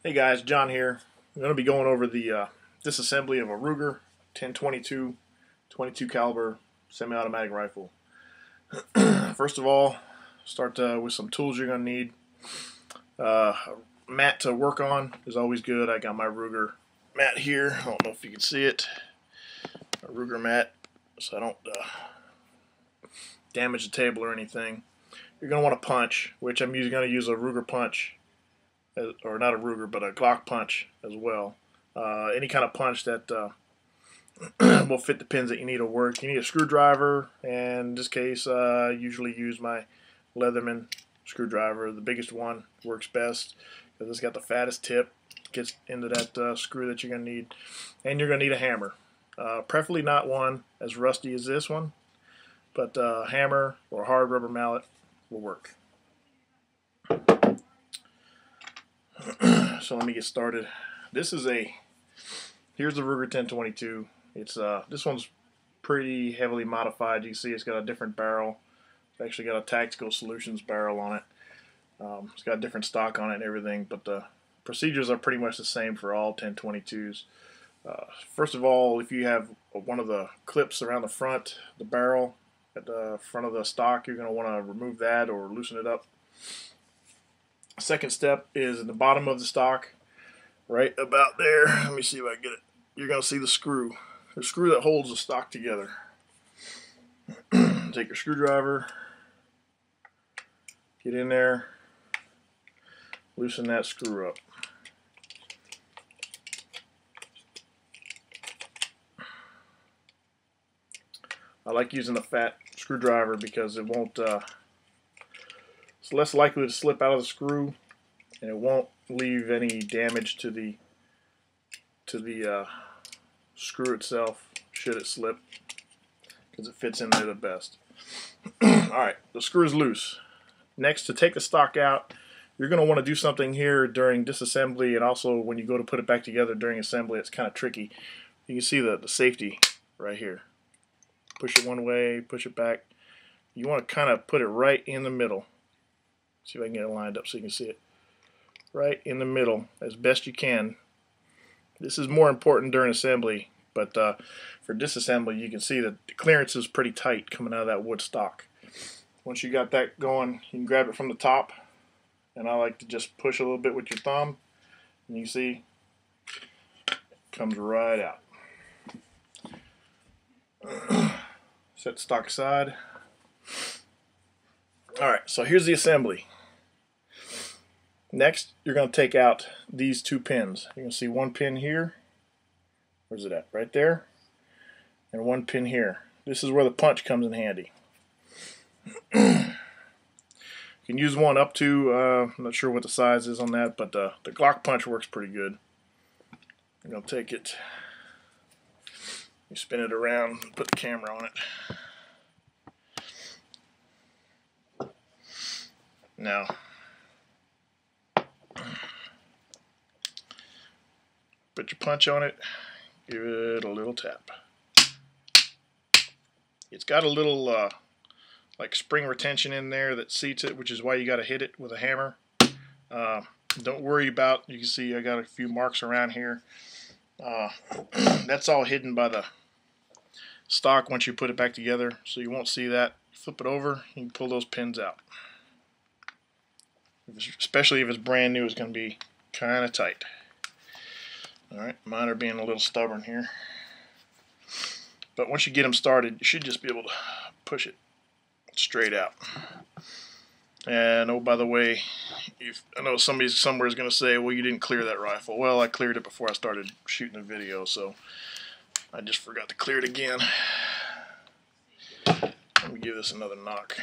Hey guys, John here. I'm going to be going over the disassembly of a Ruger 1022 22 caliber semi-automatic rifle. First of all, start with some tools you're going to need. A mat to work on is always good. I got my Ruger mat here. I don't know if you can see it. A Ruger mat, so I don't damage the table or anything. You're going to want a punch, which I'm going to use a Ruger punch. Or not a Ruger, but a Glock punch as well. Any kind of punch that will fit the pins that you need to work. You need a screwdriver, and in this case, I usually use my Leatherman screwdriver. The biggest one works best because it's got the fattest tip. Gets into that screw that you're going to need. And you're going to need a hammer. Preferably not one as rusty as this one, but a hammer or a hard rubber mallet will work. So let me get started. Here's the Ruger 1022. It's this one's pretty heavily modified. You can see it's got a different barrel. It's actually got a Tactical Solutions barrel on it. It's got a different stock on it and everything, but the procedures are pretty much the same for all 1022s. First of all, if you have one of the clips around the front, the barrel at the front of the stock, you're going to want to remove that or loosen it up. Second step is in the bottom of the stock, right about there. Let me see if I can get it. You're going to see the screw that holds the stock together. Take your screwdriver, get in there, loosen that screw up. I like using the fat screwdriver because it won't it's less likely to slip out of the screw, and it won't leave any damage to the screw itself should it slip, because it fits in there the best. Alright, the screw is loose. Next, to take the stock out, you're going to want to do something here during disassembly, and also when you go to put it back together during assembly. It's kind of tricky. You can see the safety right here. Push it one way, push it back. You want to kind of put it right in the middle. See if I can get it lined up so you can see it. Right in the middle as best you can. This is more important during assembly, but for disassembly you can see that the clearance is pretty tight coming out of that wood stock. Once you got that going, you can grab it from the top, and I like to just push a little bit with your thumb, and you see it comes right out. Set the stock aside. Alright, so here's the assembly. Next, you're going to take out these two pins. You can see one pin here. Where's it at? Right there. And one pin here. This is where the punch comes in handy. You can use one up to, I'm not sure what the size is on that, but the Glock punch works pretty good. I'm going to take it, you spin it around, and put the camera on it. Now, put your punch on it, give it a little tap. It's got a little like spring retention in there that seats it, which is why you got to hit it with a hammer. Don't worry about, you can see I got a few marks around here. That's all hidden by the stock once you put it back together, so you won't see that. Flip it over, you can pull those pins out. Especially if it's brand new, it's going to be kind of tight. Alright, mine are being a little stubborn here. But once you get them started, you should just be able to push it straight out. And oh, by the way, I know somebody somewhere is going to say, well, you didn't clear that rifle. Well, I cleared it before I started shooting the video, so I just forgot to clear it again. Let me give this another knock.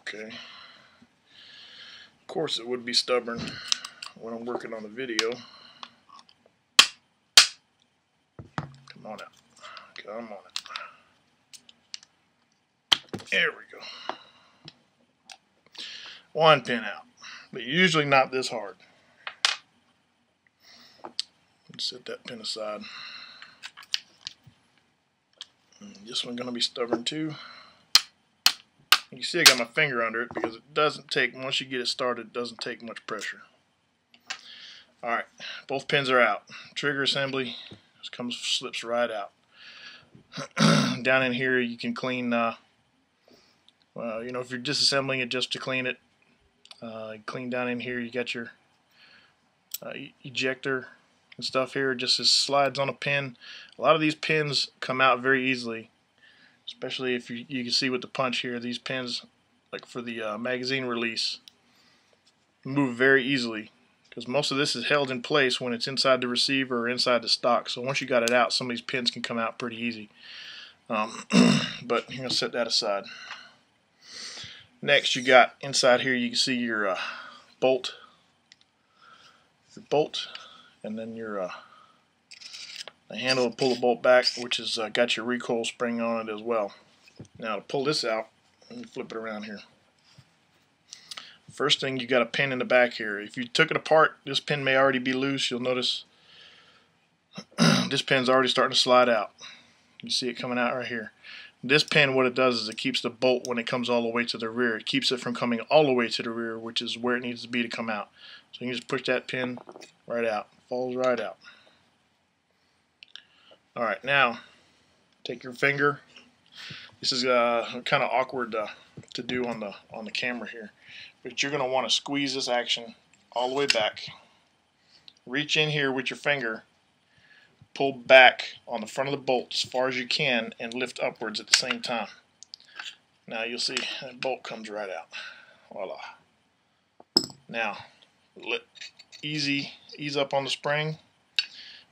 Okay. Of course it would be stubborn when I'm working on the video. Come on out. Come on out. There we go. One pin out. But usually not this hard. Set that pin aside. This one's going to be stubborn too. You see I got my finger under it because it doesn't take, once you get it started, it doesn't take much pressure. Alright, both pins are out. Trigger assembly just slips right out. Down in here you can clean, well, you know, if you're disassembling it just to clean it, clean down in here. You got your ejector and stuff here. It just slides on a pin. A lot of these pins come out very easily, especially if you can see with the punch here, these pins, like for the magazine release, move very easly because most of this is held in place when it's inside the receiver or inside the stock. So once you got it out, some of these pins can come out pretty easy. But you're going to set that aside. Next, you got inside here, you can see your bolt, and then your the handle to pull the bolt back, which has got your recoil spring on it as well. Now to pull this out, let me flip it around here. First thing, you got a pin in the back here. If you took it apart, this pin may already be loose. You'll notice this pin's already starting to slide out. You see it coming out right here. This pin, what it does is it keeps the bolt when it comes all the way to the rear. It keeps it from coming all the way to the rear, which is where it needs to be to come out. So you can just push that pin right out. Falls right out. Alright, now take your finger. This is kind of awkward to do on the camera here, but you're going to want to squeeze this action all the way back. Reach in here with your finger, pull back on the front of the bolt as far as you can, and lift upwards at the same time. Now you'll see that bolt comes right out. Voila. Now ease up on the spring.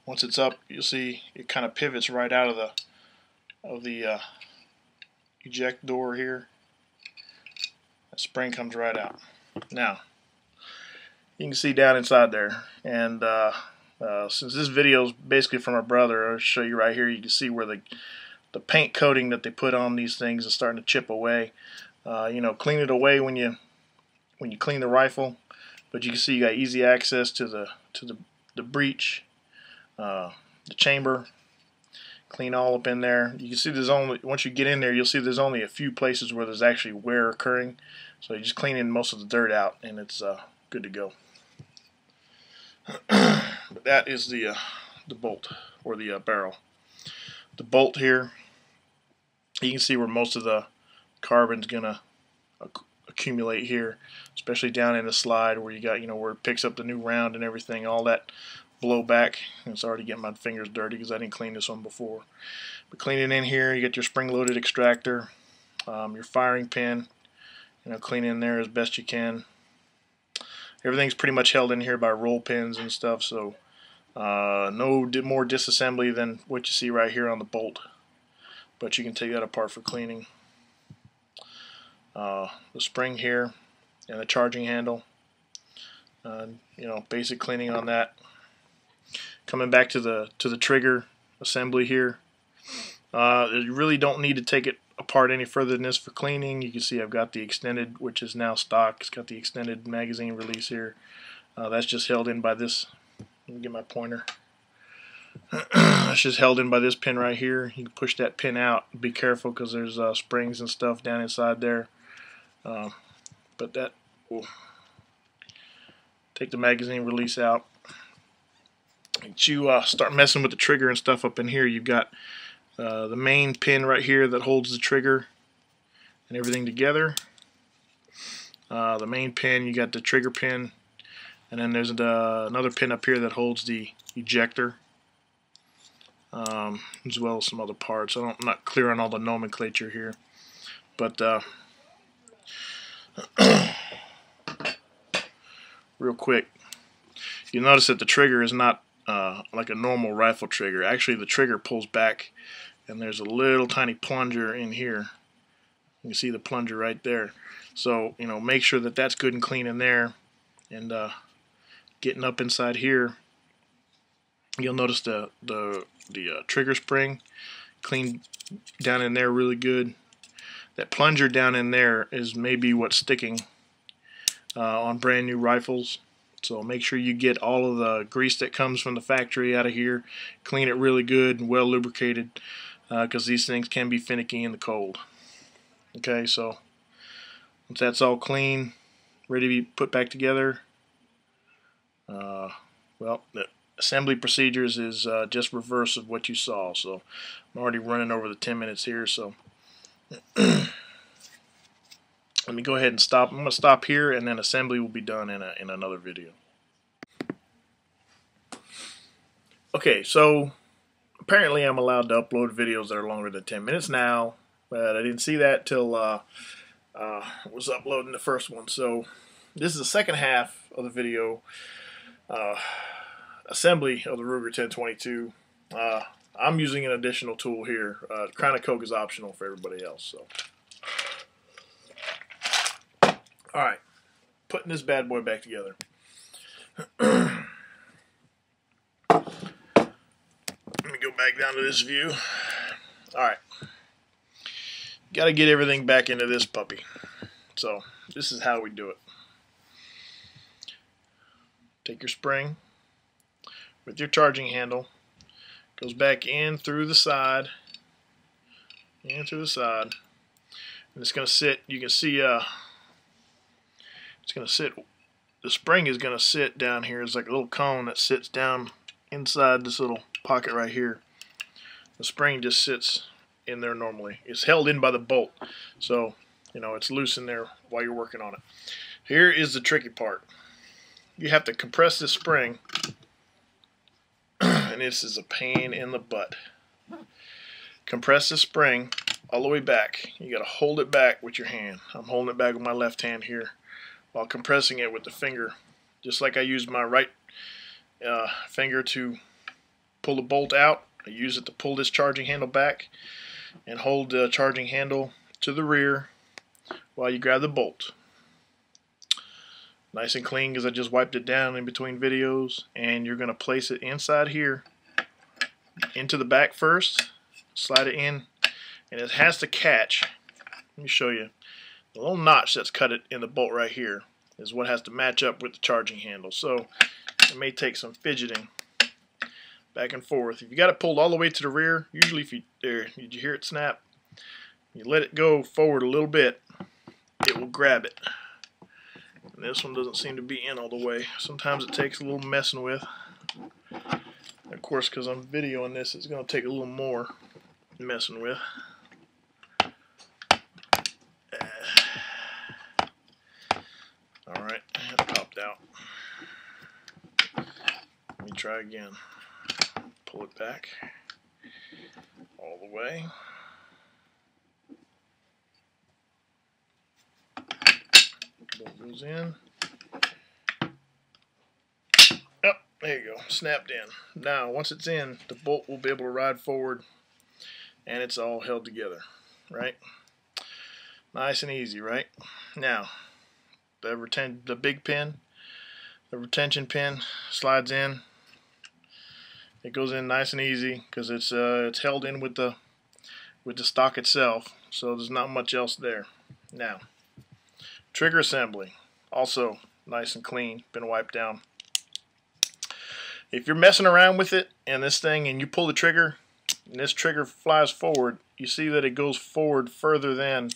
Once it's up, you'll see it kind of pivots right out of the eject door here. That spring comes right out. Now you can see down inside there, and since this video is basically from my brother, I'll show you right here. You can see where the paint coating that they put on these things is starting to chip away. You know, clean it away when you clean the rifle, but you can see you got easy access to the breech, the chamber. Clean all up in there. You can see there's only, once you get in there, you'll see there's only a few places where there's actually wear occurring. So you just clean in most of the dirt out, and it's good to go. But that is the bolt, or the barrel. The bolt here, you can see where most of the carbon's gonna accumulate here, especially down in the slide where you got, you know, where it picks up the new round and everything. All that blow back. It's already getting my fingers dirty because I didn't clean this one before. But cleaning in here, you get your spring-loaded extractor, your firing pin. You know, clean in there as best you can. Everything's pretty much held in here by roll pins and stuff, so no more disassembly than what you see right here on the bolt. But you can take that apart for cleaning. The spring here and the charging handle. You know, basic cleaning on that. Coming back to the trigger assembly here. You really don't need to take it apart any further than this for cleaning. You can see I've got the extended, which is now stock. It's got the extended magazine release here. That's just held in by this. Let me get my pointer. It's just held in by this pin right here. You can push that pin out. Be careful because there's springs and stuff down inside there. But that will take the magazine release out. Once you start messing with the trigger and stuff up in here, you've got the main pin right here that holds the trigger and everything together. The main pin, you got the trigger pin, and then there's another pin up here that holds the ejector, as well as some other parts. I'm not clear on all the nomenclature here, but real quick, you notice that the trigger is not like a normal rifle trigger. Actually, the trigger pulls back, and there's a little tiny plunger in here. You can see the plunger right there. So, you know, make sure that that's good and clean in there. And getting up inside here, you'll notice the trigger spring clean down in there really good. That plunger down in there is maybe what's sticking on brand new rifles. So make sure you get all of the grease that comes from the factory out of here. Clean it really good and well lubricated. because these things can be finicky in the cold. Okay, so once that's all clean, ready to be put back together, well, the assembly procedures is just reverse of what you saw. So I'm already running over the 10 minutes here, so let me go ahead and stop. I'm going to stop here, and then assembly will be done in another video. Okay, so apparently I'm allowed to upload videos that are longer than 10 minutes now, but I didn't see that till I was uploading the first one. So this is the second half of the video, assembly of the Ruger 1022. I'm using an additional tool here. Crown of Coke is optional for everybody else. So, all right, putting this bad boy back together. Let me go back down to this view. All right, got to get everything back into this puppy. So this is how we do it. Take your spring with your charging handle, goes back in through the side, and it's going to sit. You can see it's going to sit. The spring is going to sit down here. It's like a little cone that sits down inside this little pocket right here. The spring just sits in there normally. It's held in by the bolt, so you know it's loose in there while you're working on it. Here is the tricky part. You have to compress this spring, and this is a pain in the butt. Compress the spring all the way back. You got to hold it back with your hand. I'm holding it back with my left hand here while compressing it with the finger, just like I used my right finger to pull the bolt out. I use it to pull this charging handle back and hold the charging handle to the rear while you grab the bolt. Nice and clean because I just wiped it down in between videos. And you're going to place it inside here into the back first, slide it in, and it has to catch. Let me show you. The little notch that's cut it in the bolt right here is what has to match up with the charging handle. So it may take some fidgeting back and forth. If you got it pulled all the way to the rear, usually if you did you hear it snap? You let it go forward a little bit, it will grab it. And this one doesn't seem to be in all the way. Sometimes it takes a little messing with. Of course, because I'm videoing this, it's going to take a little more messing with. Alright, it popped out. Let me try again. Pull it back all the way. Bolt goes in. Oh, there you go. Snapped in. Now, once it's in, the bolt will be able to ride forward, and it's all held together, right? Nice and easy, right? Now, the big pin, the retention pin slides in. It goes in nice and easy because it's held in with the stock itself, so there's not much else there. Now, trigger assembly, also nice and clean, been wiped down. If you're messing around with it and this thing, and you pull the trigger, and this trigger flies forward, you see that it goes forward further than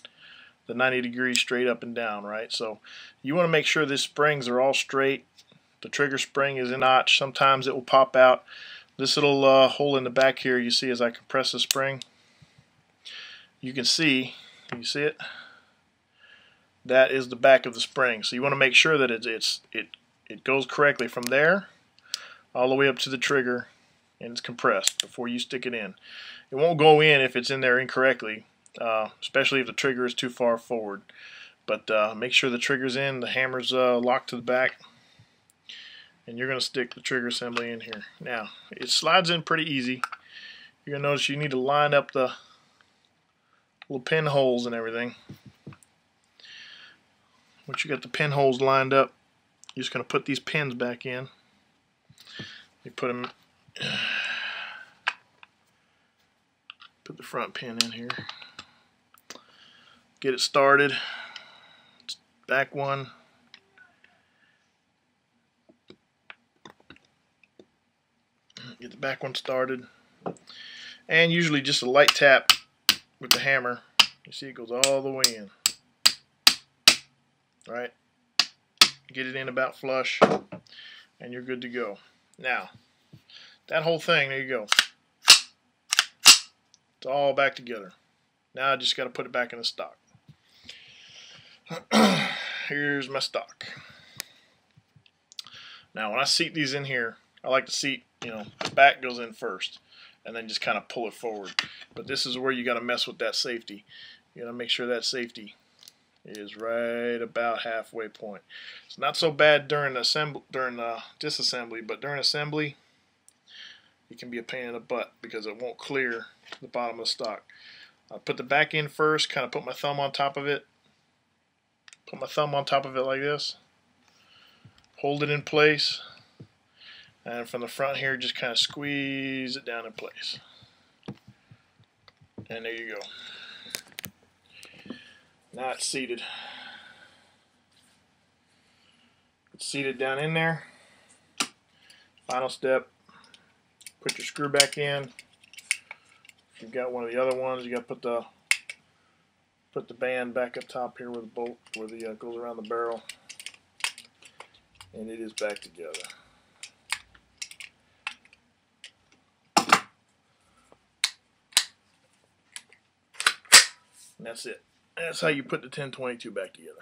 the 90 degrees straight up and down, right? So you want to make sure these springs are all straight. The trigger spring is in notch. Sometimes it will pop out. This little hole in the back here, you see as I compress the spring, you can see it? That is the back of the spring. So you want to make sure that it goes correctly from there all the way up to the trigger, and it's compressed before you stick it in. It won't go in if it's in there incorrectly, especially if the trigger is too far forward. But make sure the trigger's in, the hammer's locked to the back, and you're going to stick the trigger assembly in here. Now, it slides in pretty easy. You're going to notice you need to line up the little pinholes and everything. Once you got the pinholes lined up, you're just going to put these pins back in. You put them, put the front pin in here. Get it started. Back one. Get the back one started. And usually just a light tap with the hammer. You see it goes all the way in. Right? Get it in about flush, and you're good to go. Now, that whole thing, there you go. It's all back together. Now I just got to put it back in the stock. Here's my stock. Now when I seat these in here, I like to seat, the back goes in first and then just kind of pull it forward. But this is where you got to mess with that safety. You got to make sure that safety is right about halfway point. It's not so bad during disassembly, but during assembly it can be a pain in the butt because it won't clear to the bottom of the stock. I put the back in first, kind of put my thumb on top of it. Put my thumb on top of it like this. Hold it in place. And from the front here, just kind of squeeze it down in place. And there you go. Now it's seated. It's seated down in there. Final step. Put your screw back in. If you've got one of the other ones, you got to put the band back up top here where the bolt goes around the barrel, and it is back together. And that's it. That's how you put the 1022 back together.